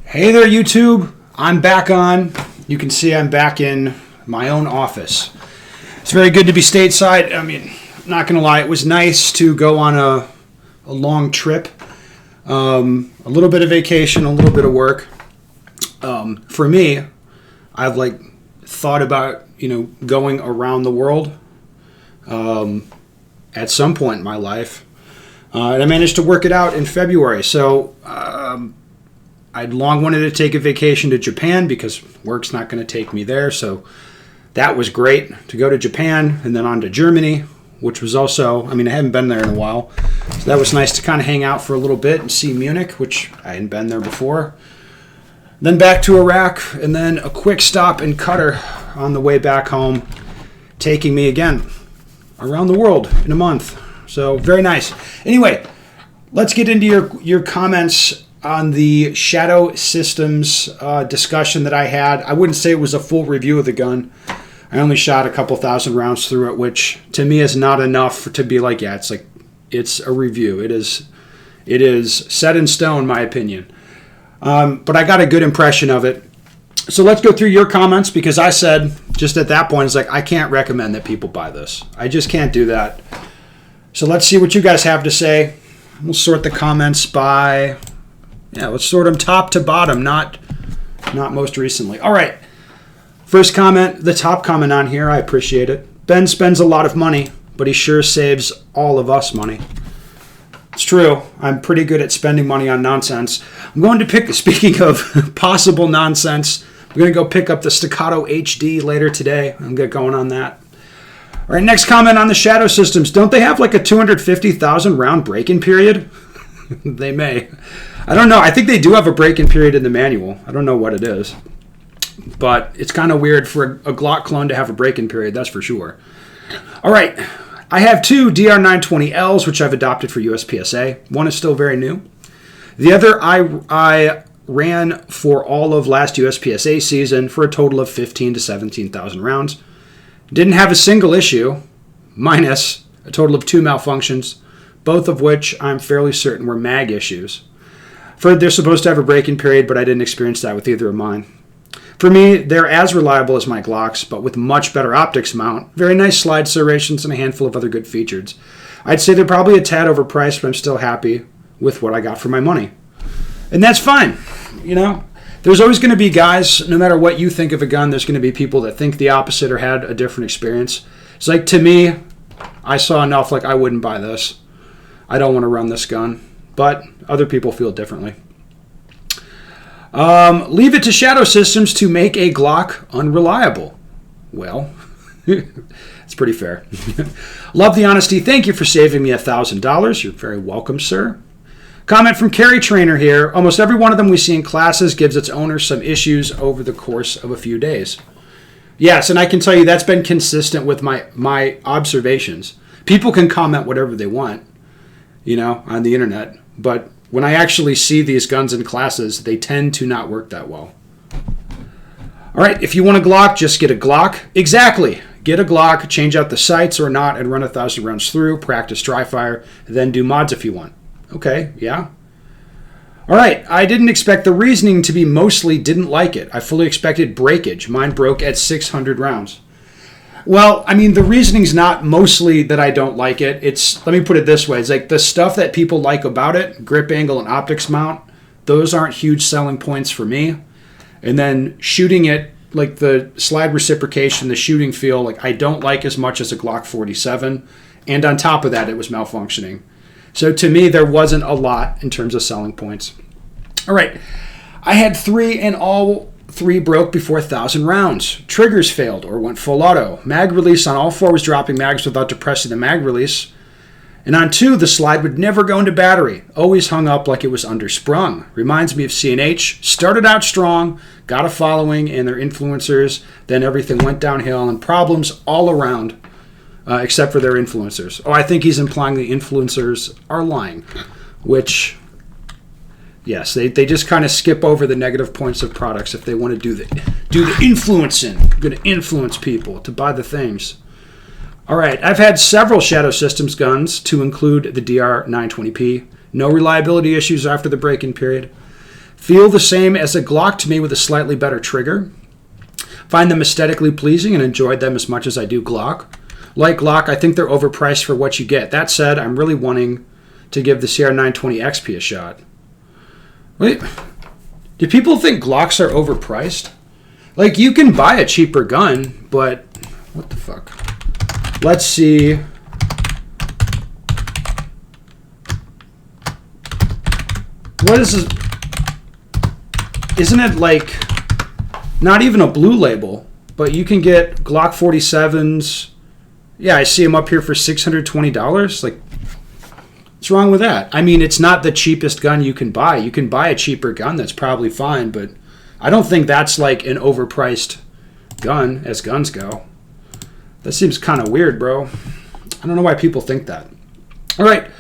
Hey there, YouTube. I'm back on. You can see I'm back in my own office. It's very good to be stateside. I mean, not going to lie, it was nice to go on a long trip. A little bit of vacation, a little bit of work. For me, I've thought about, going around the world at some point in my life. And I managed to work it out in February. So I'd long wanted to take a vacation to Japan because work's not going to take me there. So that was great to go to Japan and then on to Germany, which was also, I haven't been there in a while. So that was nice to kind of hang out for a little bit and see Munich, which I hadn't been there before. Then back to Iraq, and then a quick stop in Qatar on the way back home, taking me again around the world in a month. So very nice. Anyway, let's get into your comments on the Shadow Systems discussion that I had. I wouldn't say it was a full review of the gun. I only shot a couple thousand rounds through it, which to me is not enough to be like, yeah, it's a review. It is set in stone, my opinion. But I got a good impression of it. So let's go through your comments, because I said just at that point, it's like, I can't recommend that people buy this. I just can't do that. So let's see what you guys have to say. We'll sort the comments by, let's sort them top to bottom, not most recently. All right. First comment, the top comment on here, I appreciate it. Ben spends a lot of money, but he sure saves all of us money. It's true. I'm pretty good at spending money on nonsense. I'm going to speaking of possible nonsense, I'm going to go pick up the Staccato HD later today. I'm going to get going on that. All right, next comment on the Shadow Systems. Don't they have like a 250,000 round break-in period? They may. I don't know. I think they do have a break-in period in the manual. I don't know what it is. But it's kind of weird for a Glock clone to have a break-in period, that's for sure. All right. I have two DR920Ls, which I've adopted for USPSA. One is still very new. The other I ran for all of last USPSA season for a total of 15 to 17,000 rounds. Didn't have a single issue, minus a total of 2 malfunctions, both of which I'm fairly certain were mag issues. They're supposed to have a break-in period, but I didn't experience that with either of mine. For me, they're as reliable as my Glocks, but with much better optics mount, very nice slide serrations, and a handful of other good features. I'd say they're probably a tad overpriced, but I'm still happy with what I got for my money. And that's fine. There's always going to be guys, no matter what you think of a gun, there's going to be people that think the opposite or had a different experience. It's like, to me, I saw enough, I wouldn't buy this. I don't want to run this gun. But other people feel differently. Leave it to Shadow Systems to make a Glock unreliable. Well, it's pretty fair. Love the honesty. Thank you for saving me $1,000. You're very welcome, sir. Comment from Carry Trainer here. Almost every one of them we see in classes gives its owner some issues over the course of a few days. Yes, and I can tell you that's been consistent with my observations. People can comment whatever they want, on the internet. But when I actually see these guns in classes, they tend to not work that well. All right, if you want a Glock, just get a Glock. Exactly. Get a Glock, change out the sights or not, and run 1,000 rounds through, practice dry fire, then do mods if you want. Okay, yeah. All right, I didn't expect the reasoning to be mostly didn't like it. I fully expected breakage. Mine broke at 600 rounds. Well, the reasoning's not mostly that I don't like it. Let me put it this way. It's like the stuff that people like about it, grip angle and optics mount, those aren't huge selling points for me. And then shooting it, the slide reciprocation, the shooting feel, I don't like as much as a Glock 47. And on top of that, it was malfunctioning. So to me, there wasn't a lot in terms of selling points. All right. I had 3 and all 3 broke before 1,000 rounds. Triggers failed or went full auto. Mag release on all 4 was dropping mags without depressing the mag release. And on 2, the slide would never go into battery. Always hung up like it was undersprung. Reminds me of C&H. Started out strong, got a following and their influencers. Then everything went downhill and problems all around, except for their influencers. Oh, I think he's implying the influencers are lying, which... Yes, they just kind of skip over the negative points of products if they want to do the influencing. I'm going to influence people to buy the things. All right, I've had several Shadow Systems guns to include the DR920P. No reliability issues after the break-in period. Feel the same as a Glock to me with a slightly better trigger. Find them aesthetically pleasing and enjoyed them as much as I do Glock. Like Glock, I think they're overpriced for what you get. That said, I'm really wanting to give the CR920 XP a shot. Wait, do people think Glocks are overpriced? Like, you can buy a cheaper gun, but what the fuck? Let's see. What is this? Isn't it like not even a blue label, but you can get Glock 47s. Yeah, I see them up here for $620. Like, what's wrong with that? I mean, it's not the cheapest gun you can buy. You can buy a cheaper gun that's probably fine, but I don't think that's like an overpriced gun as guns go. That seems kind of weird, bro. I don't know why people think that. All right.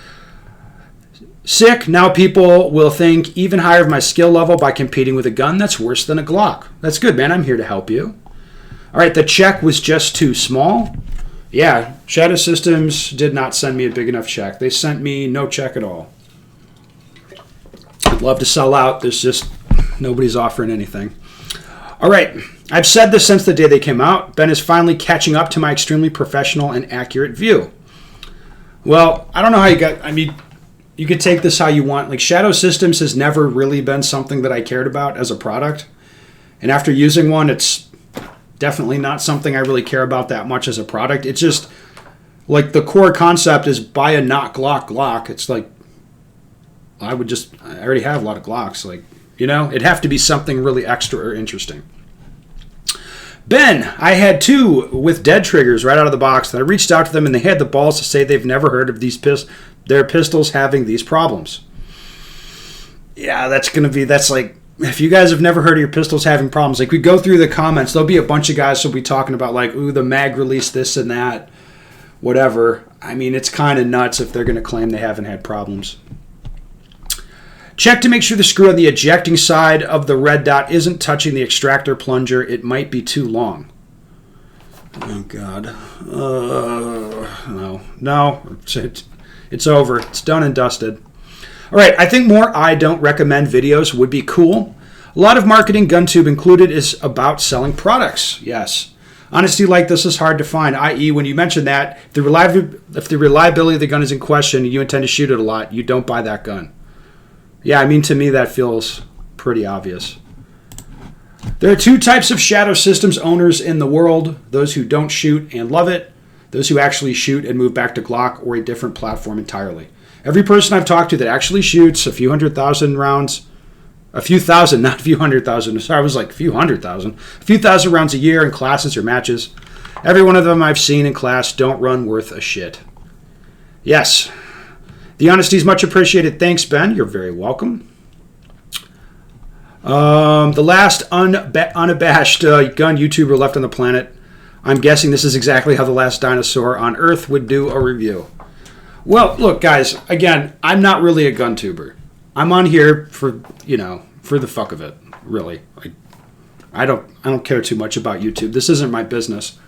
Sick. Now people will think even higher of my skill level by competing with a gun that's worse than a Glock. That's good, man. I'm here to help you. All right. The check was just too small. Yeah. Shadow Systems did not send me a big enough check. They sent me no check at all. I'd love to sell out. There's just nobody's offering anything. All right. I've said this since the day they came out. Ben is finally catching up to my extremely professional and accurate view. Well, I don't know how you got... I mean, you could take this how you want. Like, Shadow Systems has never really been something that I cared about as a product. And after using one, it's definitely not something I really care about that much as a product. It's just, like, the core concept is buy a not Glock. It's like, I already have a lot of Glocks. Like, you know, it'd have to be something really extra or interesting. Ben, I had two with dead triggers right out of the box. That I reached out to them and they had the balls to say they've never heard of their pistols having these problems. Yeah, that's like, if you guys have never heard of your pistols having problems, like, we go through the comments, there'll be a bunch of guys who'll be talking about like, ooh, the mag release this and that, whatever. I mean, it's kind of nuts if they're going to claim they haven't had problems. Check to make sure the screw on the ejecting side of the red dot isn't touching the extractor plunger. It might be too long. Oh, God. No. It's over. It's done and dusted. All right. I think more I don't recommend videos would be cool. A lot of marketing, GunTube included, is about selling products. Yes. Honesty like this is hard to find, i.e. when you mention that, if the reliability of the gun is in question and you intend to shoot it a lot, you don't buy that gun. Yeah, I mean, to me, that feels pretty obvious. There are two types of Shadow Systems owners in the world. Those who don't shoot and love it. Those who actually shoot and move back to Glock or a different platform entirely. Every person I've talked to that actually shoots a few 100,000 rounds, a few thousand, not a few 100,000. Sorry, I was like a few 100,000. A few thousand rounds a year in classes or matches. Every one of them I've seen in class don't run worth a shit. Yes. The honesty is much appreciated. Thanks, Ben. You're very welcome. The last unabashed gun YouTuber left on the planet. I'm guessing this is exactly how the last dinosaur on Earth would do a review. Well, look, guys. Again, I'm not really a gun tuber. I'm on here for the fuck of it. Really, like, I don't care too much about YouTube. This isn't my business.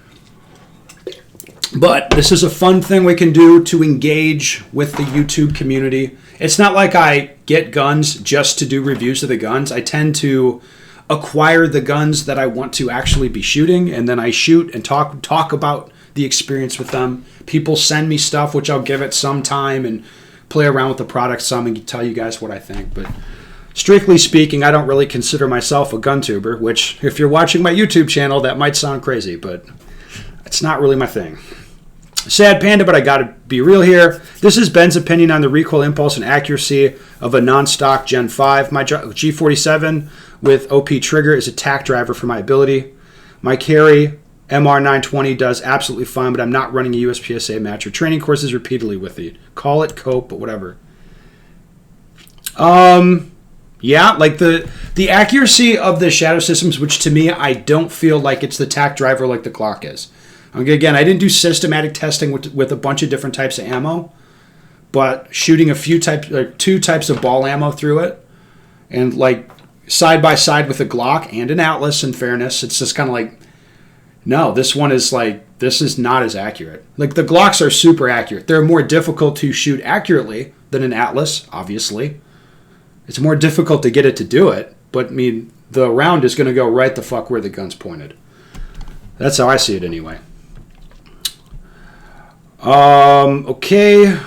But this is a fun thing we can do to engage with the YouTube community. It's not like I get guns just to do reviews of the guns. I tend to acquire the guns that I want to actually be shooting, and then I shoot and talk about the experience with them. People send me stuff, which I'll give it some time and play around with the product some and tell you guys what I think. But strictly speaking, I don't really consider myself a gun tuber, which, if you're watching my YouTube channel, that might sound crazy, but it's not really my thing. Sad Panda, but I gotta be real here. This is Ben's opinion on the recoil impulse and accuracy of a non-stock Gen 5. My G47 with OP trigger is a tack driver for my ability. My carry MR920 does absolutely fine, but I'm not running a USPSA match or training courses repeatedly with it. Call it cope, but whatever. Yeah, like the accuracy of the Shadow Systems, which to me, I don't feel like it's the tack driver like the Glock is. Again, I didn't do systematic testing with a bunch of different types of ammo, but shooting two types of ball ammo through it, and like side by side with a Glock and an Atlas, in fairness, it's just kind of like, no, this is not as accurate. Like, the Glocks are super accurate. They're more difficult to shoot accurately than an Atlas, obviously. It's more difficult to get it to do it, but I mean, the round is going to go right the fuck where the gun's pointed. That's how I see it anyway. Okay.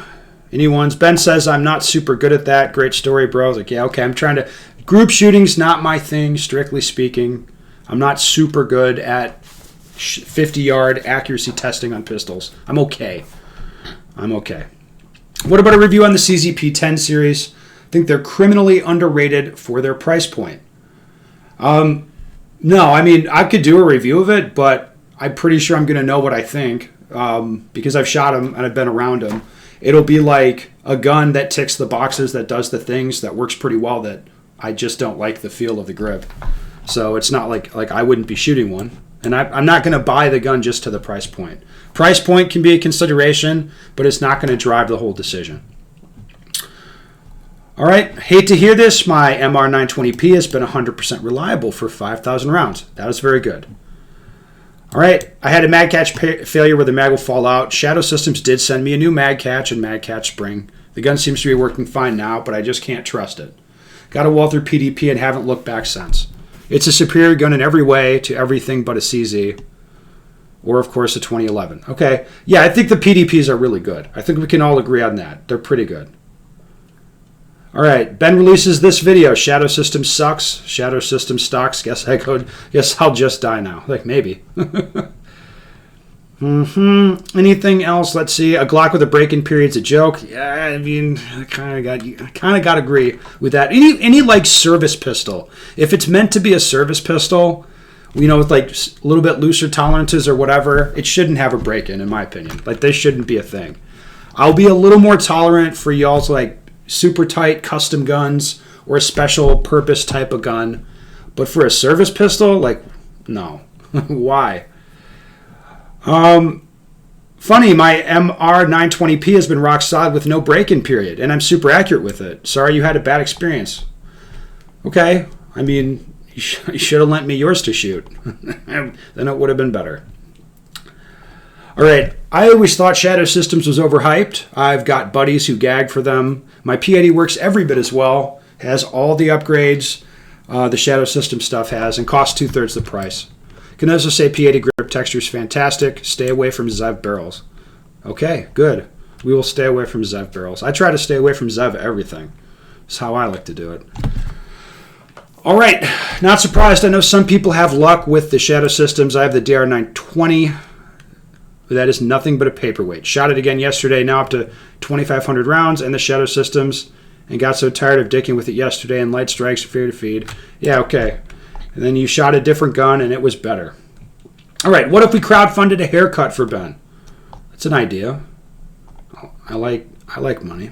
Anyone's Ben says I'm not super good at that. Great story, bro. I was like, yeah, okay. I'm trying to. Group shooting's not my thing, strictly speaking. I'm not super good at 50-yard accuracy testing on pistols. I'm okay. What about a review on the CZP 10 series? I think they're criminally underrated for their price point. No, I mean, I could do a review of it, but I'm pretty sure I'm going to know what I think because I've shot them and I've been around them. It'll be like a gun that ticks the boxes, that does the things, that works pretty well, that I just don't like the feel of the grip. So it's not like I wouldn't be shooting one. And I'm not going to buy the gun just to the price point. Price point can be a consideration, but it's not going to drive the whole decision. All right, hate to hear this. My MR920P has been 100% reliable for 5,000 rounds. That is very good. All right, I had a mag catch failure where the mag will fall out. Shadow Systems did send me a new mag catch and mag catch spring. The gun seems to be working fine now, but I just can't trust it. Got a Walther PDP and haven't looked back since. It's a superior gun in every way to everything but a CZ. Or, of course, a 2011. Okay, yeah, I think the PDPs are really good. I think we can all agree on that. They're pretty good. All right, Ben releases this video. Shadow System sucks. Shadow System stocks. Guess I'll just die now. Like, maybe. Anything else? Let's see. A Glock with a break-in period's a joke. Yeah, I mean, I kind of got to agree with that. Any like service pistol. If it's meant to be a service pistol, you know, with like a little bit looser tolerances or whatever, it shouldn't have a break-in my opinion. Like, they shouldn't be a thing. I'll be a little more tolerant for y'all's like super tight custom guns or a special purpose type of gun, but for a service pistol, like, no. Why? Funny, my MR920P has been rock solid with no break-in period, and I'm super accurate with it. Sorry you had a bad experience. Okay, I mean, you should have lent me yours to shoot. Then it would have been better. All right, I always thought Shadow Systems was overhyped. I've got buddies who gag for them. My P80 works every bit as well, has all the upgrades the Shadow System stuff has, and costs 2/3 the price. Can also say P80 grip texture is fantastic. Stay away from Zev barrels. Okay, good. We will stay away from Zev barrels. I try to stay away from Zev everything. That's how I like to do it. All right, not surprised. I know some people have luck with the Shadow Systems. I have the DR920. That is nothing but a paperweight. Shot it again yesterday, now up to 2,500 rounds, and the Shadow Systems, and got so tired of dicking with it yesterday, and light strikes, fear to feed. Yeah, okay. And then you shot a different gun, and it was better. All right, what if we crowdfunded a haircut for Ben? That's an idea. I like money.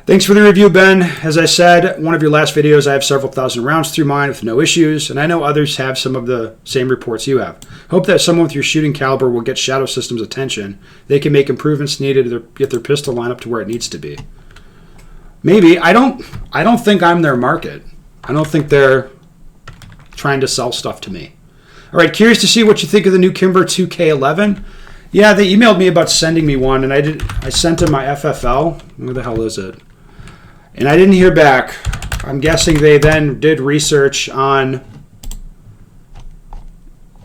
Thanks for the review, Ben. As I said, one of your last videos, I have several thousand rounds through mine with no issues, and I know others have some of the same reports you have. Hope that someone with your shooting caliber will get Shadow Systems' attention. They can make improvements needed to get their pistol line up to where it needs to be. Maybe. I don't think I'm their market. I don't think they're trying to sell stuff to me. All right, curious to see what you think of the new Kimber 2K11. Yeah, they emailed me about sending me one, and I sent them my FFL. Where the hell is it? And I didn't hear back. I'm guessing they then did research on...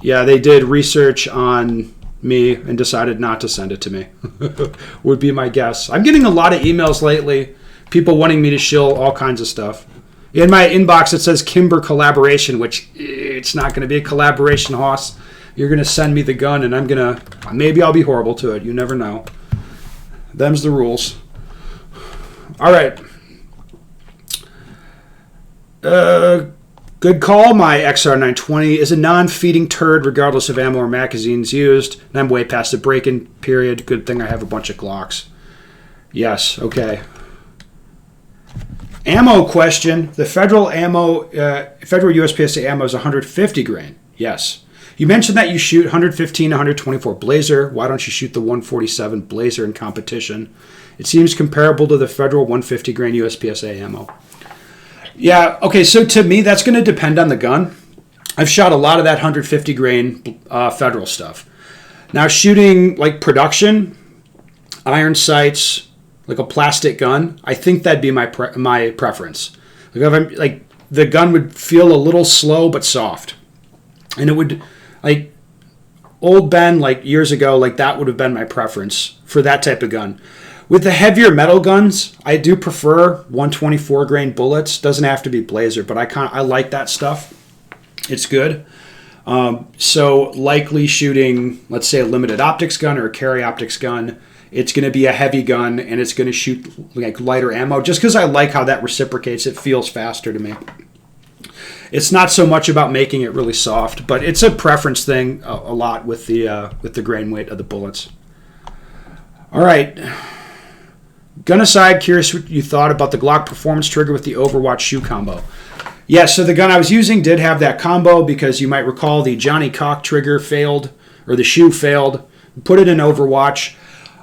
Yeah, they did research on me and decided not to send it to me. Would be my guess. I'm getting a lot of emails lately. People wanting me to shill all kinds of stuff. In my inbox, it says Kimber collaboration, which it's not going to be a collaboration, Hoss. You're going to send me the gun, and I'm going to... Maybe I'll be horrible to it. You never know. Them's the rules. All right. Good call. My XR920 is a non-feeding turd regardless of ammo or magazines used, and I'm way past the break-in period. Good thing I have a bunch of Glocks. Yes, okay. Ammo question. The federal USPSA ammo is 150 grain. Yes. You mentioned that you shoot 115 124 Blazer. Why don't you shoot the 147 Blazer in competition? It seems comparable to the federal 150 grain USPSA ammo. Yeah, okay, so to me, that's going to depend on the gun. I've shot a lot of that 150 grain federal stuff. Now, shooting like production, iron sights, like a plastic gun, I think that'd be my preference. Like, if I'm, like, the gun would feel a little slow but soft, and it would, like, old Ben, like years ago, like that would have been my preference for that type of gun. With the heavier metal guns, I do prefer 124 grain bullets. Doesn't have to be Blazer, but I like that stuff. It's good. So likely shooting, let's say, a limited optics gun or a carry optics gun, it's going to be a heavy gun and it's going to shoot like lighter ammo. Just because I like how that reciprocates, it feels faster to me. It's not so much about making it really soft, but it's a preference thing a lot with the grain weight of the bullets. All right. Gun aside, curious what you thought about the Glock performance trigger with the Overwatch shoe combo. Yeah, so the gun I was using did have that combo because you might recall the Johnny Cock trigger failed, or the shoe failed. Put it in Overwatch.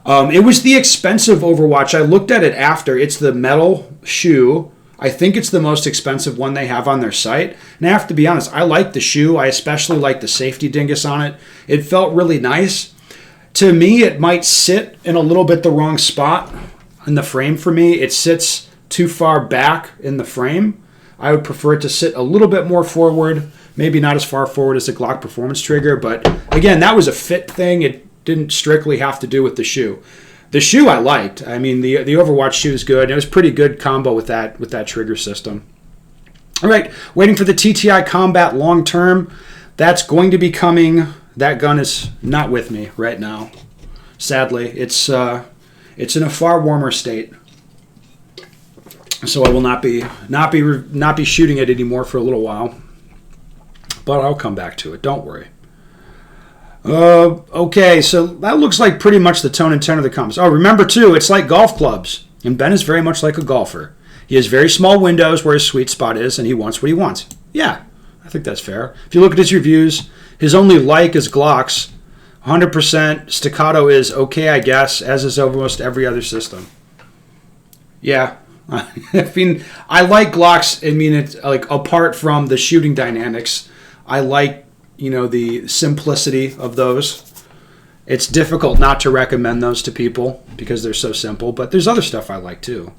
It was the expensive Overwatch. I looked at it after. It's the metal shoe. I think it's the most expensive one they have on their site. And I have to be honest, I like the shoe. I especially like the safety dingus on it. It felt really nice. To me, it might sit in a little bit the wrong spot in the frame for me. It sits too far back in the frame. I would prefer it to sit a little bit more forward, maybe not as far forward as the Glock performance trigger, but again, that was a fit thing. It didn't strictly have to do with the shoe. The shoe I liked. I mean, the Overwatch shoe is good. It was pretty good combo with that trigger system. All right, waiting for the TTI Combat long term. That's going to be coming. That gun is not with me right now. Sadly, it's in a far warmer state. So I will not be shooting it anymore for a little while, but I'll come back to it. Don't worry. Okay, so that looks like pretty much the tone and tenor of the comments. Oh, remember too, it's like golf clubs, and Ben is very much like a golfer. He has very small windows where his sweet spot is, and he wants what he wants. Yeah, I think that's fair. If you look at his reviews, his only like is Glocks. 100% staccato is okay, I guess, as is almost every other system. Yeah. I mean, I like Glocks. I mean, it's like apart from the shooting dynamics, I like, the simplicity of those. It's difficult not to recommend those to people because they're so simple, but there's other stuff I like too.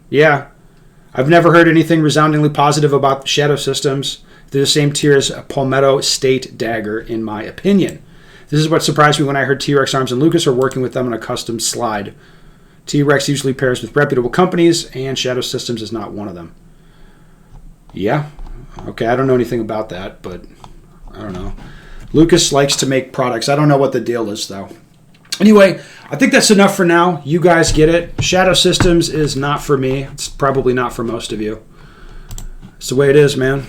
Yeah. I've never heard anything resoundingly positive about Shadow Systems. They're the same tier as a Palmetto State Dagger, in my opinion. This is what surprised me when I heard T-Rex Arms and Lucas are working with them on a custom slide. T-Rex usually pairs with reputable companies, and Shadow Systems is not one of them. Yeah. Okay, I don't know anything about that, but I don't know. Lucas likes to make products. I don't know what the deal is, though. Anyway, I think that's enough for now. You guys get it. Shadow Systems is not for me. It's probably not for most of you. It's the way it is, man.